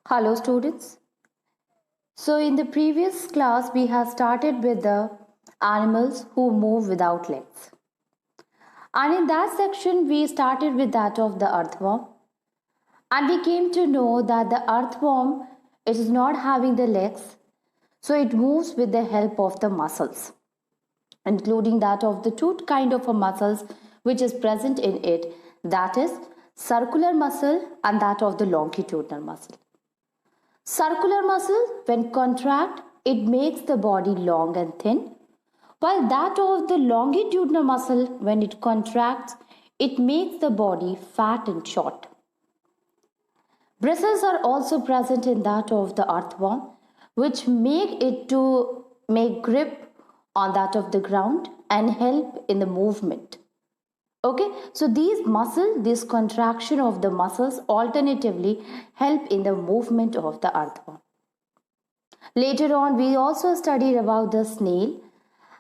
Hello students. So in the previous class we have started with the animals who move without legs. And in that section we started with that of the earthworm. And we came to know that the earthworm it is not having the legs, so it moves with the help of the muscles, including that of the two kind of a muscles which is present in it, that is circular muscle and that of the longitudinal muscle. Circular muscle, when contract, it makes the body long and thin, while that of the longitudinal muscle, when it contracts, it makes the body fat and short. Bristles are also present in that of the earthworm, which make it to make grip on that of the ground and help in the movement. Okay, so this contraction of the muscles alternatively help in the movement of the earthworm. Later on, we also studied about the snail.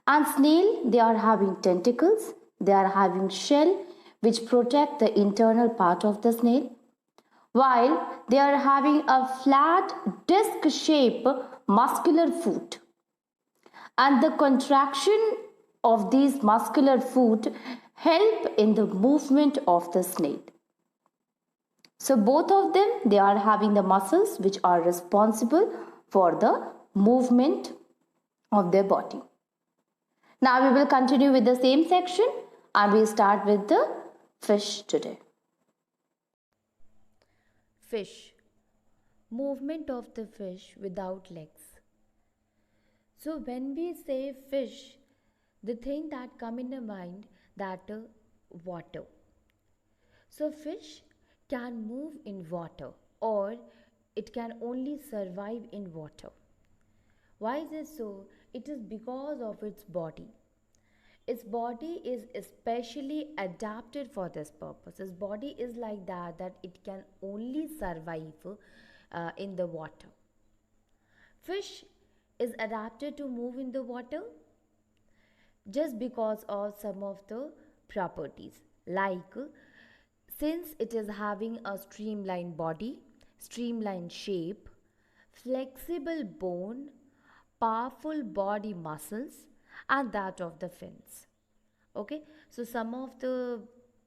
And snail, they are having tentacles, they are having shell which protect the internal part of the snail, while they are having a flat disc shape muscular foot. And the contraction of these muscular foot help in the movement of the snail. So both of them, they are having the muscles which are responsible for the movement of their body. Now we will continue with the same section and we start with the fish today. Fish. Movement of the fish without legs. So when we say fish, the thing that come in the mind that water. So fish can move in water or it can only survive in water. Why is it so? It is because of its body. Its body is especially adapted for this purpose. Its body is like that it can only survive in the water. Fish is adapted to move in the water just because of some of the properties, like since it is having a streamlined body, streamlined shape, flexible bone, powerful body muscles, and that of the fins. Okay, so some of the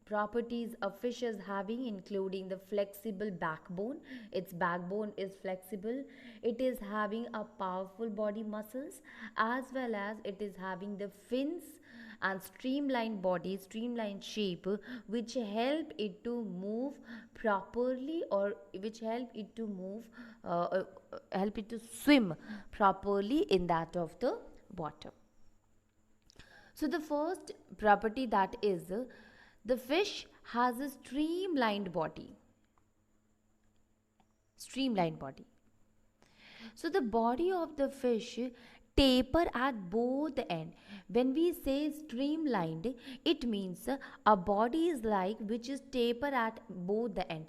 properties a fish is having, including the flexible backbone, its backbone is flexible, it is having a powerful body muscles, as well as it is having the fins and streamlined body, streamlined shape, which help it to move properly, or which help it to move help it to swim properly in that of the water. So the first property, that is the fish has a streamlined body. Streamlined body. So the body of the fish taper at both the end. When we say streamlined, it means a body is like which is taper at both the end.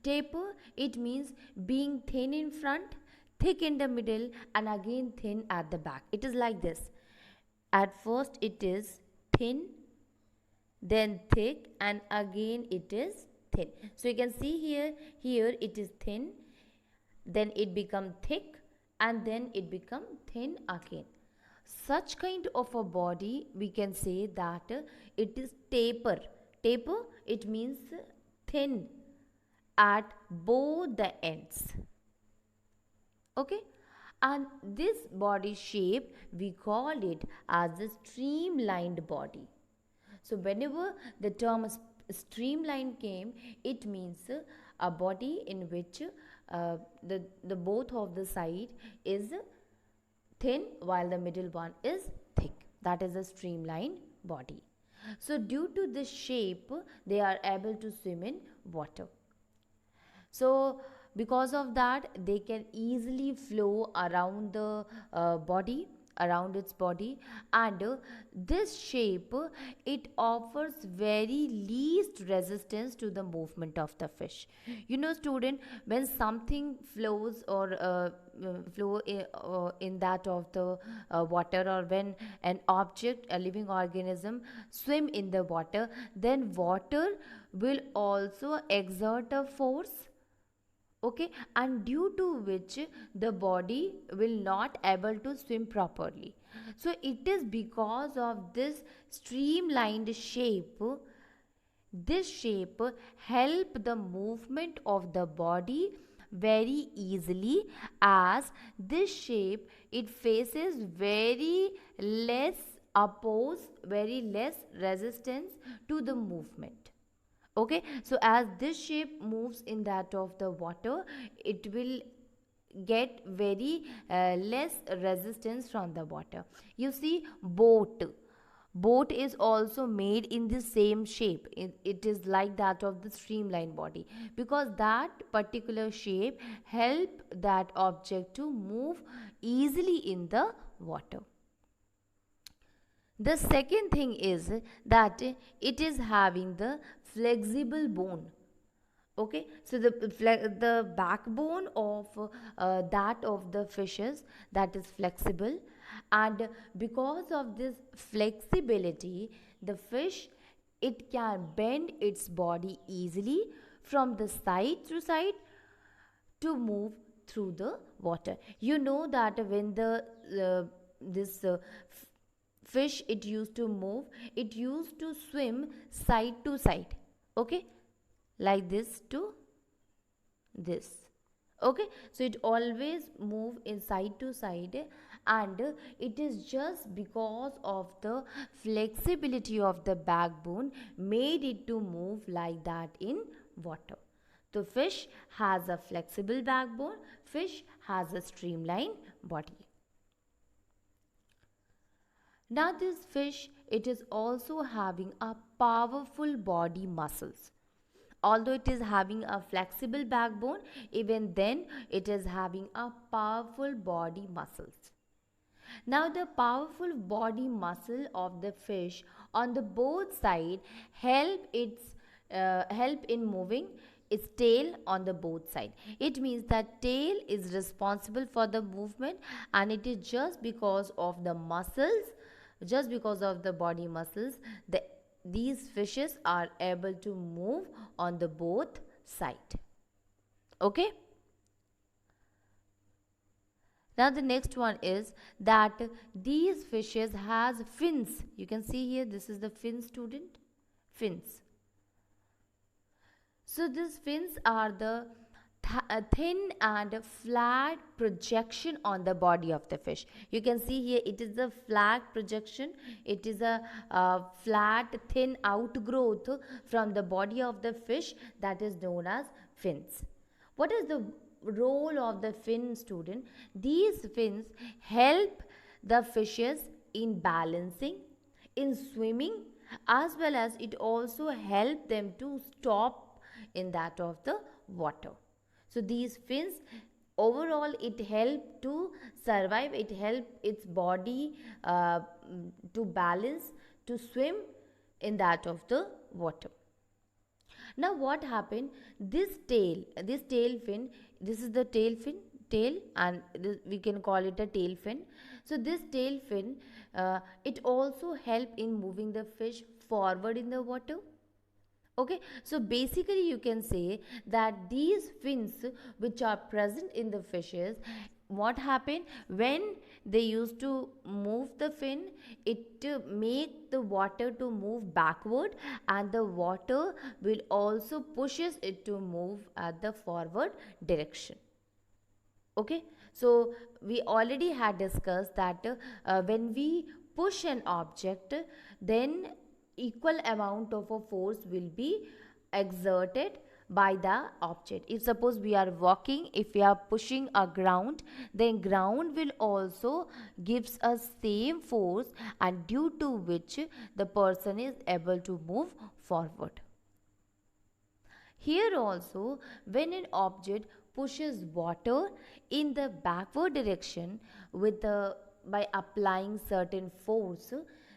Taper, it means being thin in front, thick in the middle, and again thin at the back. It is like this. At first it is thin, then thick, and again it is thin. So you can see here it is thin, then it become thick, and then it become thin again. Such kind of a body, we can say that it is taper. Taper, it means thin at both the ends. Okay, and this body shape we call it as a streamlined body. So whenever the term streamline came, it means a body in which the both of the side is thin while the middle one is thick. That is a streamlined body. So due to this shape, they are able to swim in water. So because of that, they can easily flow around the body, around its body, and this shape it offers very least resistance to the movement of the fish. You know student, when something flows or flow in that of the water, or when an object, a living organism swim in the water, then water will also exert a force okay, and due to which the body will not able to swim properly. So it is because of this streamlined shape. This shape help the movement of the body very easily, as this shape it faces very less resistance to the movement. Okay, so as this shape moves in that of the water, it will get very less resistance from the water. You see, boat is also made in the same shape. It is like that of the streamlined body, because that particular shape help that object to move easily in the water. The second thing is that it is having the flexible bone. Okay, so the backbone of that of the fishes, that is flexible, and because of this flexibility, the fish it can bend its body easily from the side to side to move through the water. You know that when the this fish it used to move, it used to swim side to side, okay, like this to this. Okay, so it always move in side to side, and it is just because of the flexibility of the backbone made it to move like that in water. The fish has a flexible backbone, fish has a streamlined body. Now this fish it is also having a powerful body muscles. Although it is having a flexible backbone, even then it is having a powerful body muscles. Now the powerful body muscle of the fish on the both side help in moving its tail on the both side. It means that tail is responsible for the movement, and it is just because of the muscles, just because of the body muscles, these fishes are able to move on the both side. Okay, now the next one is that these fishes has fins. You can see here, this is the fin, student, fins. So these fins are the thin and flat projection on the body of the fish. You can see here, it is a flat projection, it is a flat thin outgrowth from the body of the fish, that is known as fins. What is the role of the fin, student? These fins help the fishes in balancing, in swimming, as well as it also help them to stop in that of the water. So these fins overall it help to survive, it help its body to balance, to swim in that of the water. Now what happened, this tail fin, this is the tail fin, tail, and we can call it a tail fin. So this tail fin it also help in moving the fish forward in the water. Okay, so basically you can say that these fins which are present in the fishes, what happened when they used to move the fin, it make the water to move backward, and the water will also pushes it to move at the forward direction. Okay, so we already had discussed that when we push an object, then equal amount of a force will be exerted by the object. If suppose we are walking, if we are pushing a ground, then ground will also gives us same force, and due to which the person is able to move forward. Here also, when an object pushes water in the backward direction by applying certain force,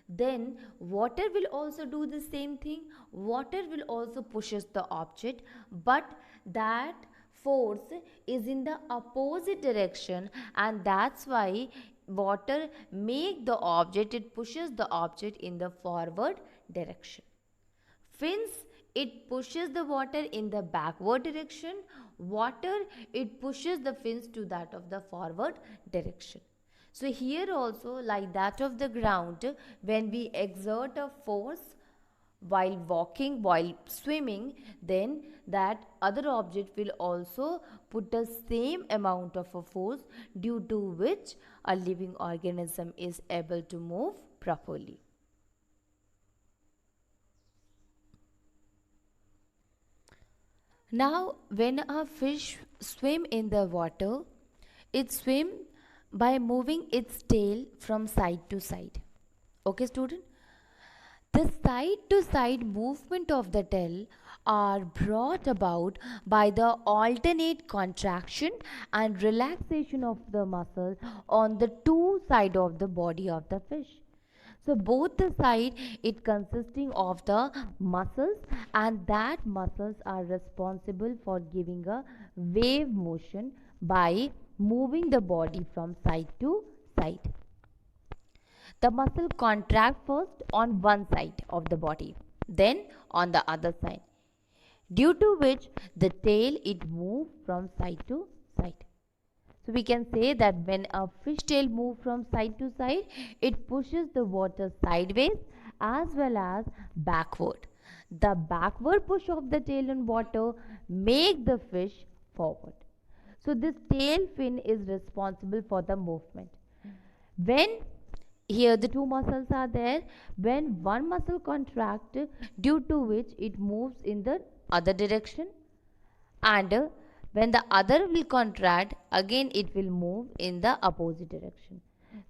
then water will also do the same thing. Water will also pushes the object, but that force is in the opposite direction, and that's why water make the object, it pushes the object in the forward direction. Fins, it pushes the water in the backward direction, water, it pushes the fins to that of the forward direction. So here also, like that of the ground, when we exert a force while walking, while swimming, then that other object will also put the same amount of a force, due to which a living organism is able to move properly. Now, when a fish swim in the water, it swim by moving its tail from side to side. Okay, student? The side to side movement of the tail are brought about by the alternate contraction and relaxation of the muscles on the two sides of the body of the fish. So both the side, it consisting of the muscles, and that muscles are responsible for giving a wave motion by moving the body from side to side. The muscle contract first on one side of the body, then on the other side, due to which the tail it moves from side to side. So we can say that when a fish tail moves from side to side, it pushes the water sideways as well as backward. The backward push of the tail in water make the fish forward. So this tail fin is responsible for the movement. When here the two muscles are there, when one muscle contract, due to which it moves in the other direction, and when the other will contract, again it will move in the opposite direction.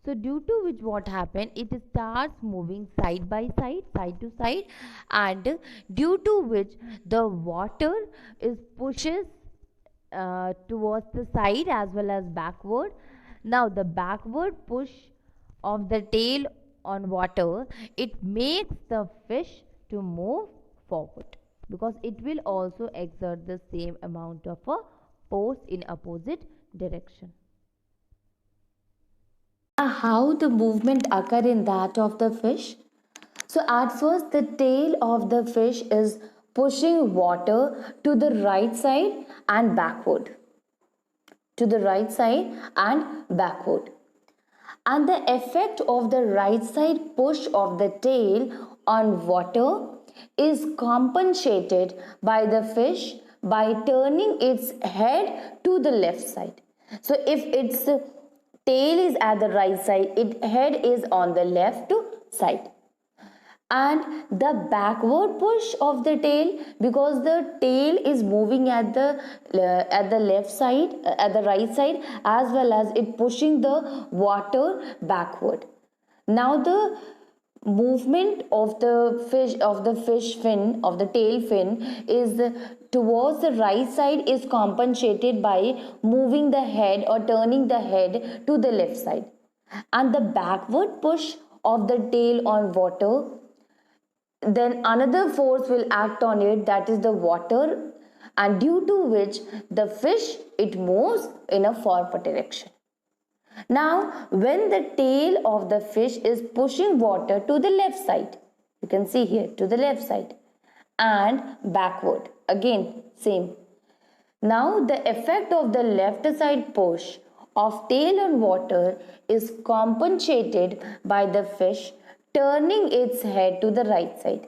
So due to which what happen, it starts moving side by side, side to side, and due to which the water is pushes towards the side as well as backward. Now the backward push of the tail on water, it makes the fish to move forward, because it will also exert the same amount of a force in opposite direction. How the movement occur in that of the fish? So at first the tail of the fish is pushing water to the right side and backward. To the right side and backward. And the effect of the right side push of the tail on water is compensated by the fish by turning its head to the left side. So if its tail is at the right side, its head is on the left side. And the backward push of the tail, because the tail is moving at the left side, at the right side, as well as it pushing the water backward. Now the movement of the fish fin, of the tail fin, is towards the right side, is compensated by moving the head or turning the head to the left side. And the backward push of the tail on water, then another force will act on it, that is the water, and due to which the fish, it moves in a forward direction. Now when the tail of the fish is pushing water to the left side, you can see here, to the left side and backward, again same. Now the effect of the left side push of tail on water is compensated by the fish turning its head to the right side.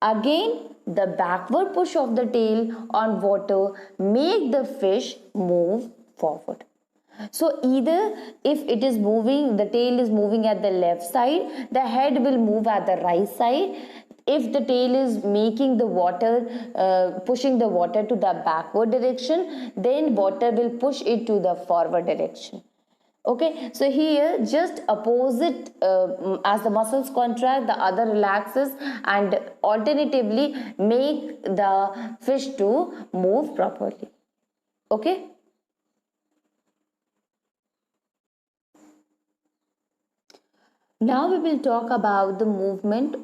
Again, the backward push of the tail on water make the fish move forward. So either if it is moving, the tail is moving at the left side, the head will move at the right side. If the tail is making the water, pushing the water to the backward direction, then water will push it to the forward direction. Okay, so here just opposite, as the muscles contract, the other relaxes, and alternatively make the fish to move properly. Okay. Now we will talk about the movement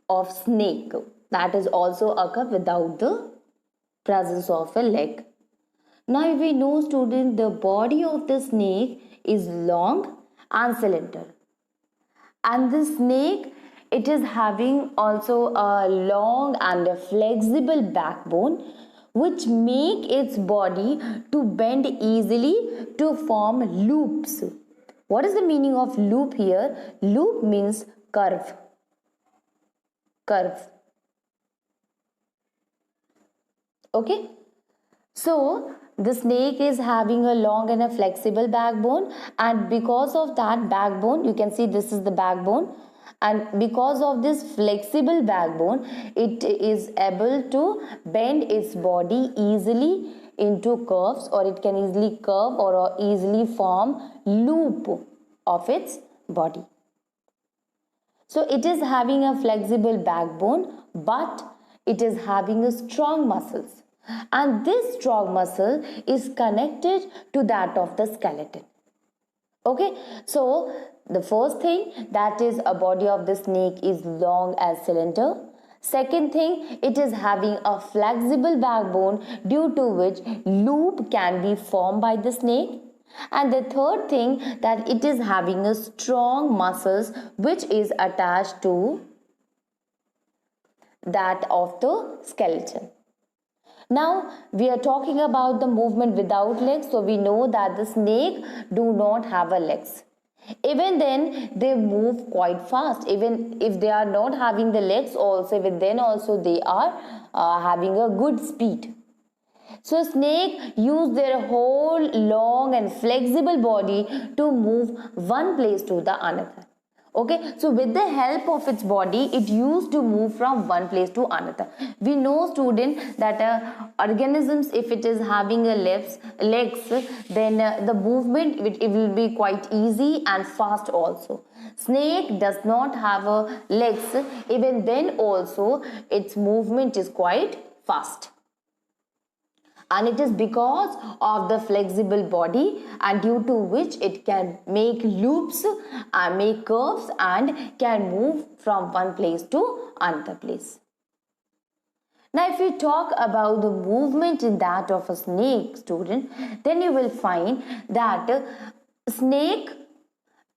of snake, that is also occur without the presence of a leg. Now we know, student, the body of the snake is long and cylinder, and the snake, it is having also a long and a flexible backbone, which make its body to bend easily to form loops. What is the meaning of loop here? Loop means curve. Curve. Okay. So the snake is having a long and a flexible backbone, and because of that backbone, you can see this is the backbone, and because of this flexible backbone, it is able to bend its body easily into curves, or it can easily curve or easily form loop of its body. So it is having a flexible backbone, but it is having a strong muscles, and this strong muscle is connected to that of the skeleton. Okay, so the first thing, that is a body of the snake is long as cylinder. Second thing, it is having a flexible backbone due to which loop can be formed by the snake. And the third thing, that it is having a strong muscles which is attached to that of the skeleton. Now we are talking about the movement without legs, so we know that the snake do not have a legs. Even then they move quite fast. Even if they are not having the legs also, even then also they are having a good speed. So snake use their whole long and flexible body to move one place to the another. Okay, so with the help of its body, it used to move from one place to another. We know, student, that organisms, if it is having a legs, then the movement it will be quite easy and fast also. Snake does not have a legs, even then also its movement is quite fast. And it is because of the flexible body, and due to which it can make loops and make curves and can move from one place to another place. Now if we talk about the movement in that of a snake, student, then you will find that snake,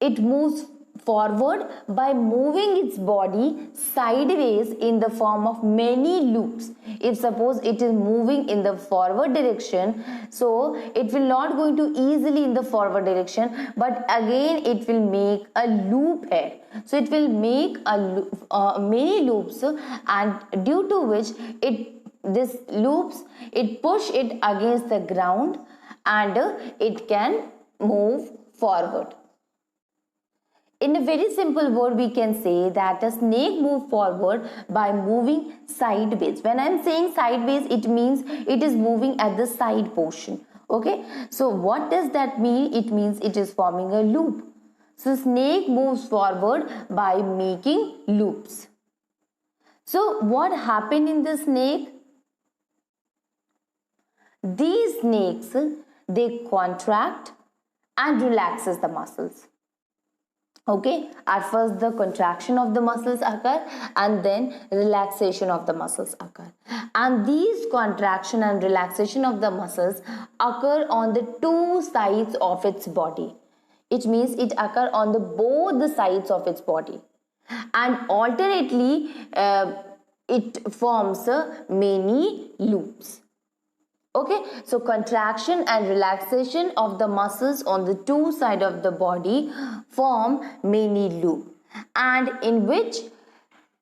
it moves forward by moving its body sideways in the form of many loops. If suppose it is moving in the forward direction, so it will not going to easily in the forward direction, but again it will make a loop here. So it will make a many loops, and due to which this loops, it push it against the ground, and it can move forward. In a very simple word, we can say that a snake moves forward by moving sideways. When I am saying sideways, it means it is moving at the side portion. Okay, so what does that mean? It means it is forming a loop. So snake moves forward by making loops. So what happened in the snake? These snakes, they contract and relaxes the muscles. Okay, at first the contraction of the muscles occur, and then relaxation of the muscles occur, and these contraction and relaxation of the muscles occur on the two sides of its body. It means it occur on the both the sides of its body, and alternately it forms many loops. Okay, so contraction and relaxation of the muscles on the two sides of the body form many loop, and in which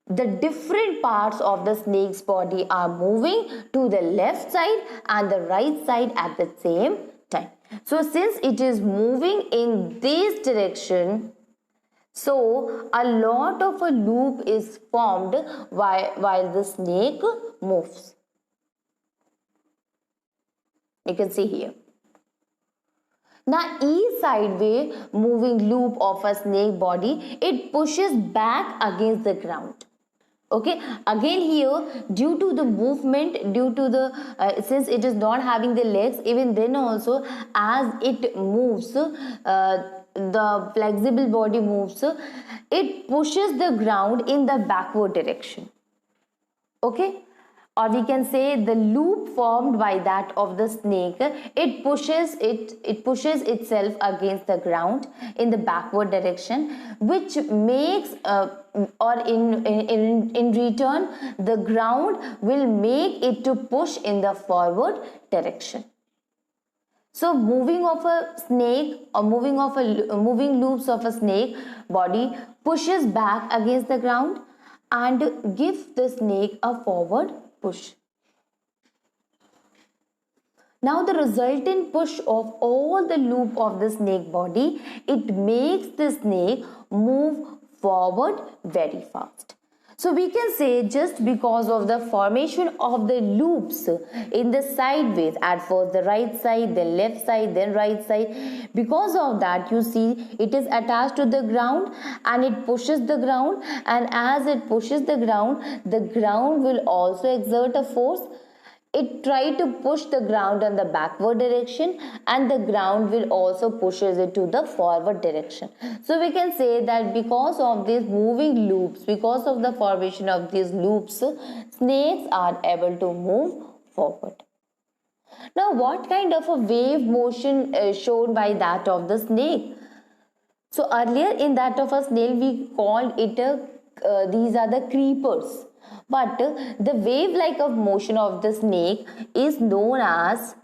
the different parts of the snake's body are moving to the left side and the right side at the same time. So since it is moving in this direction, so a lot of a loop is formed while the snake moves. You can see here. Now each sideway moving loop of a snake body, it pushes back against the ground. Okay, again here, due to the movement, due to the since it is not having the legs, even then also as it moves, the flexible body moves, it pushes the ground in the backward direction. Okay, or we can say the loop formed by that of the snake, it pushes itself against the ground in the backward direction, which makes or in return the ground will make it to push in the forward direction. So moving of a snake, or moving loops of a snake body pushes back against the ground and gives the snake a forward push. Now the resultant push of all the loop of the snake body, it makes the snake move forward very fast. So we can say, just because of the formation of the loops in the sideways, at first the right side, then left side, then right side, because of that, you see it is attached to the ground and it pushes the ground, and as it pushes the ground will also exert a force. It try to push the ground in the backward direction, and the ground will also pushes it to the forward direction. So we can say that because of these moving loops, because of the formation of these loops, snakes are able to move forward. Now what kind of a wave motion is shown by that of the snake? So earlier in that of a snail we called it these are the creepers. But the wave-like of motion of the snake is known as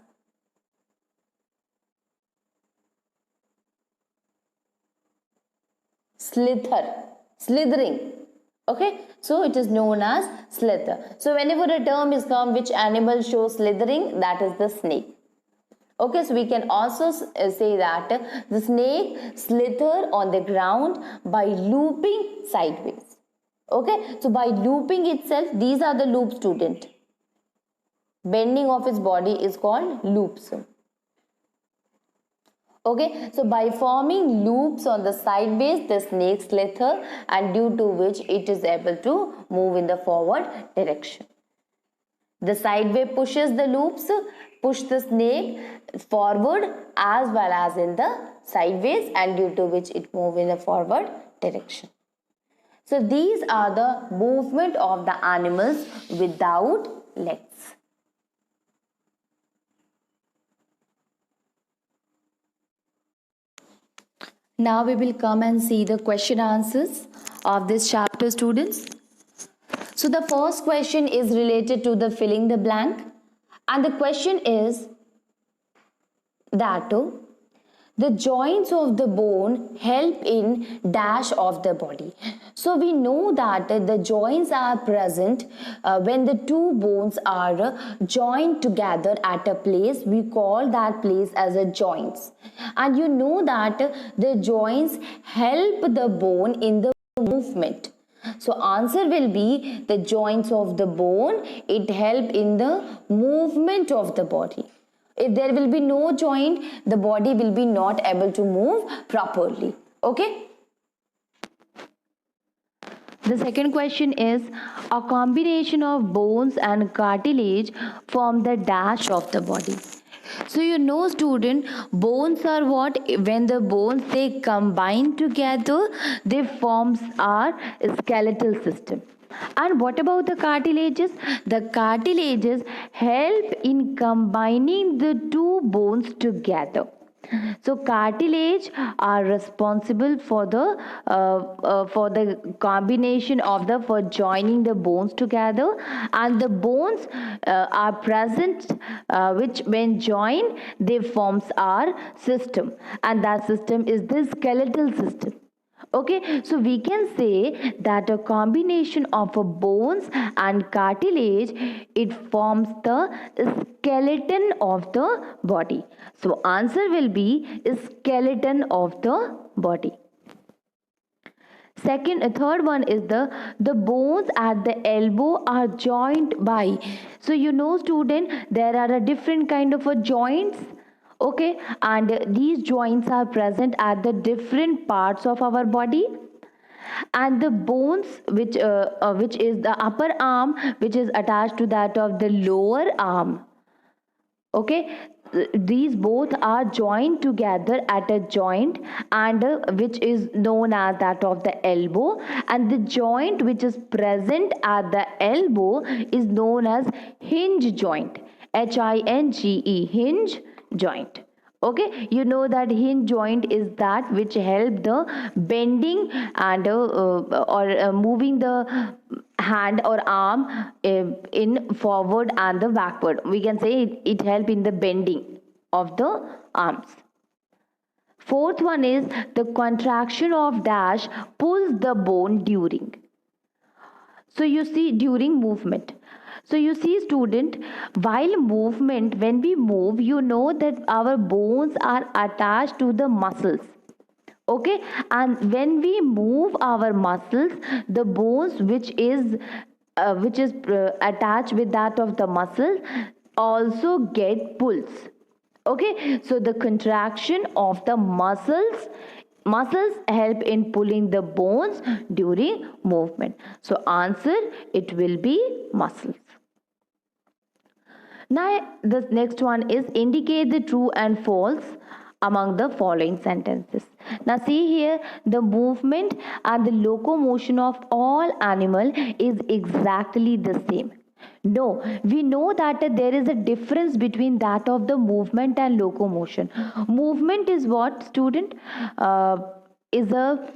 slithering. Okay, so it is known as slither. So whenever a term is come which animal shows slithering, that is the snake. Okay, so we can also say that the snake slither on the ground by looping sideways. Okay, so by looping itself, these are the loops, student. Bending of its body is called loops. Okay, so by forming loops on the sideways, the snake slither, and due to which it is able to move in the forward direction. The sideway pushes the loops, push the snake forward as well as in the sideways, and due to which it moves in the forward direction. So these are the movement of the animals without legs. Now we will come and see the question answers of this chapter, students. So the first question is related to the filling the blank, and the question is that the joints of the bone help in dash of the body. So we know that the joints are present when the two bones are joined together at a place. We call that place as a joints. And you know that the joints help the bone in the movement. So answer will be the joints of the bone. It help in the movement of the body. If there will be no joint, the body will be not able to move properly. Okay. The second question is, a combination of bones and cartilage form the dash of the body. So you know, student, bones are what? When the bones they combine together, they forms our skeletal system. And what about the cartilages? The cartilages help in combining the two bones together. So cartilage are responsible for the combination of the for joining the bones together, and the bones are present which when joined they forms our system, and that system is the skeletal system. Okay, so we can say that a combination of a bones and cartilage, it forms the skeleton of the body. So answer will be skeleton of the body. Third one is the bones at the elbow are joined by. So you know, student, there are a different kind of a joints. Okay, and these joints are present at the different parts of our body, and the bones which is the upper arm, which is attached to that of the lower arm. Okay, these both are joined together at a joint, and which is known as that of the elbow, and the joint which is present at the elbow is known as hinge joint. Hinge, hinge joint. Okay, you know that hinge joint is that which help the bending and or moving the hand or arm in forward and the backward. We can say it help in the bending of the arms. Fourth one is the contraction of dash pulls the bone during. So you see during movement. So you see student, while movement, when we move, you know that our bones are attached to the muscles. Okay, and when we move our muscles, the bones which is attached with that of the muscle also get pulls. Okay, so the contraction of the muscles help in pulling the bones during movement. So answer, it will be muscles. Now the next one is indicate the true and false among the following sentences. Now see here, the movement and the locomotion of all animal is exactly the same. No, we know that there is a difference between that of the movement and locomotion. Movement is what, student? Is a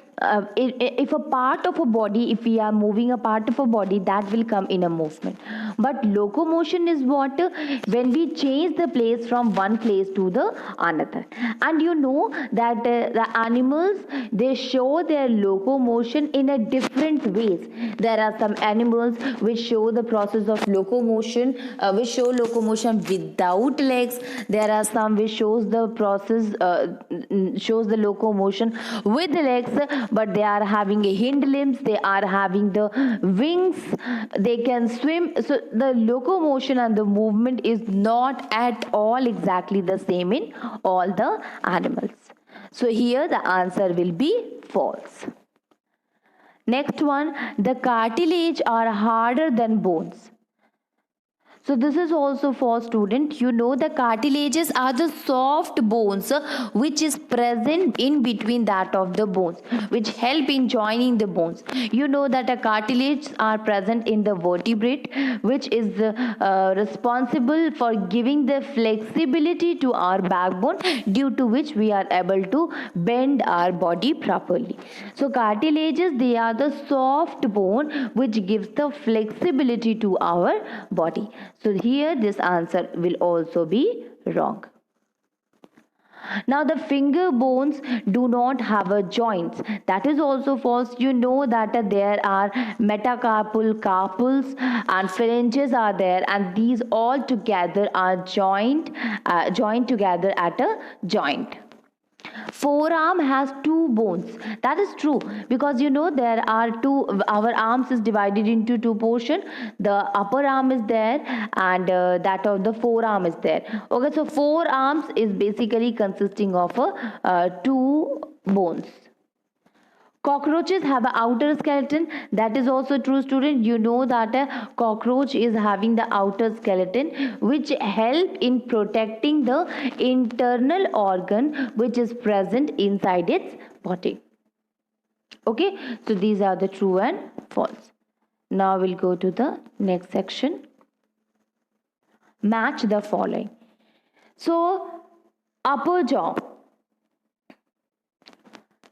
if a part of a body, if we are moving a part of a body, that will come in a movement. But locomotion is what? When we change the place from one place to the another. And you know that the animals, they show their locomotion in a different ways. There are some animals which show the process of locomotion, which show locomotion without legs. There are some which shows the process, shows the locomotion with legs, but they are having a hind limbs, they are having the wings, they can swim. So the locomotion and the movement is not at all exactly the same in all the animals. So here the answer will be false. Next one, the cartilage are harder than bones. So this is also for student. You know the cartilages are the soft bones which is present in between that of the bones, which help in joining the bones. You know that a cartilage are present in the vertebrate, which is responsible for giving the flexibility to our backbone, due to which we are able to bend our body properly. So cartilages, they are the soft bone which gives the flexibility to our body. So here this answer will also be wrong. Now the finger bones do not have a joints. That is also false. You know that there are metacarpal, carpals and phalanges are there, and these all together are joined together at a joint. Forearm has two bones. That is true, because you know there are two, our arms is divided into two portions. The upper arm is there, and that of the forearm is there. Okay, so forearms is basically consisting of two bones. Cockroaches have an outer skeleton. That is also true, student. You know that a cockroach is having the outer skeleton which help in protecting the internal organ which is present inside its body. Okay, so these are the true and false. Now we'll go to the next section. Match the following. So upper jaw.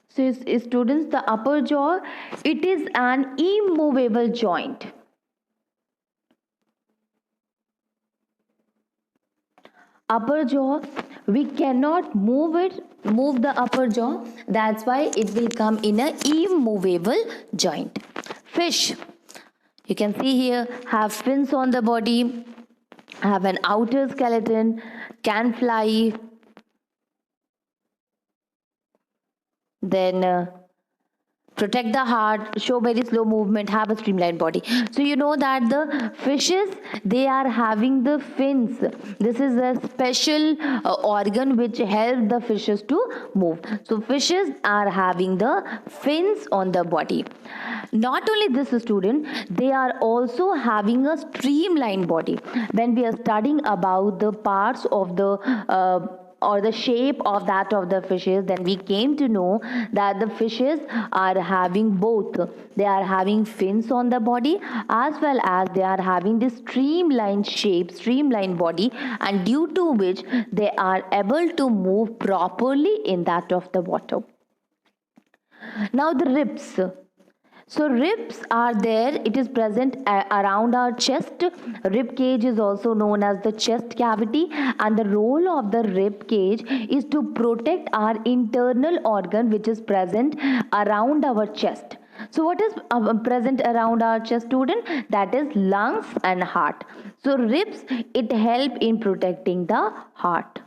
So students, the upper jaw, it is an immovable joint. Upper jaw, we cannot move the upper jaw. That's why it will come in an immovable joint. Fish, you can see here, have fins on the body, have an outer skeleton, can fly. Then protect the heart, show very slow movement, have a streamlined body. So you know that the fishes, they are having the fins. This is a special organ which help the fishes to move. So fishes are having the fins on the body. Not only this, student, they are also having a streamlined body. When we are studying about the parts of the or the shape of that of the fishes, then we came to know that the fishes are having both. They are having fins on the body, as well as they are having this streamlined shape, streamlined body, and due to which they are able to move properly in that of the water. Now the ribs. So ribs are there, it is present around our chest. Rib cage is also known as the chest cavity, and the role of the rib cage is to protect our internal organ which is present around our chest. So what is present around our chest, student? That is lungs and heart. So ribs, it help in protecting the heart.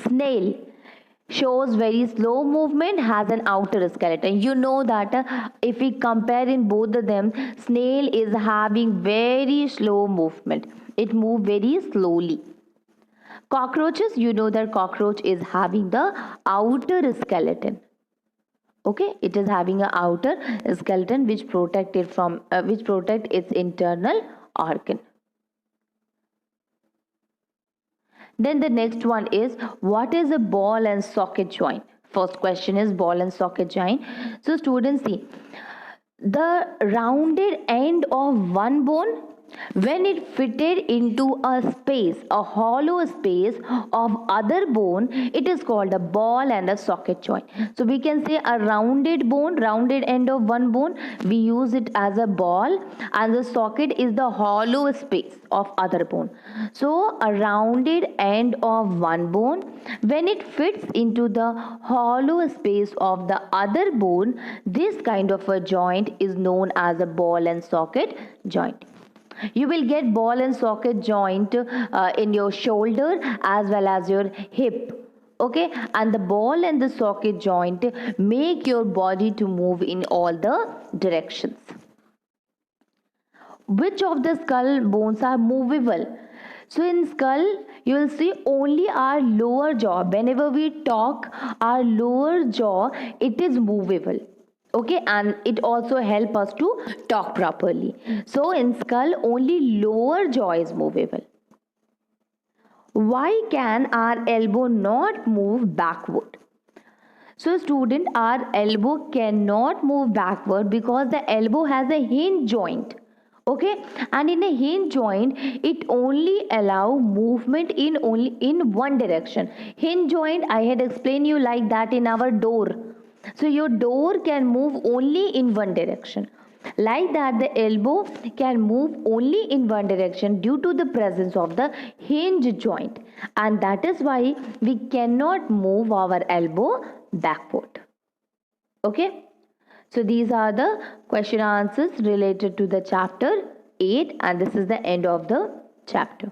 Snail shows very slow movement, has an outer skeleton. You know that if we compare in both of them, snail is having very slow movement. It moves very slowly. Cockroaches, you know that cockroach is having the outer skeleton. Okay, it is having an outer skeleton which protect it from which protect its internal organ. Then the next one is, what is a ball and socket joint? First question is ball and socket joint. So students, see, the rounded end of one bone, when it fitted into a space, a hollow space of other bone, it is called a ball and a socket joint. So we can say a rounded bone, rounded end of one bone, we use it as a ball, and the socket is the hollow space of other bone. So a rounded end of one bone, when it fits into the hollow space of the other bone, this kind of a joint is known as a ball and socket joint. You will get ball and socket joint in your shoulder as well as your hip. Okay, and the ball and the socket joint make your body to move in all the directions. Which of the skull bones are movable? So in skull, you will see only our lower jaw. Whenever we talk, our lower jaw, it is movable. Okay, and it also help us to talk properly. So in skull, only lower jaw is movable. Why can our elbow not move backward? So student, our elbow cannot move backward because the elbow has a hinge joint. Okay, and in a hinge joint, it only allow movement in only in one direction. Hinge joint, I had explained you like that in our door. So your door can move only in one direction. Like that, the elbow can move only in one direction due to the presence of the hinge joint, and that is why we cannot move our elbow backward. Okay, so these are the question answers related to the chapter 8, and this is the end of the chapter.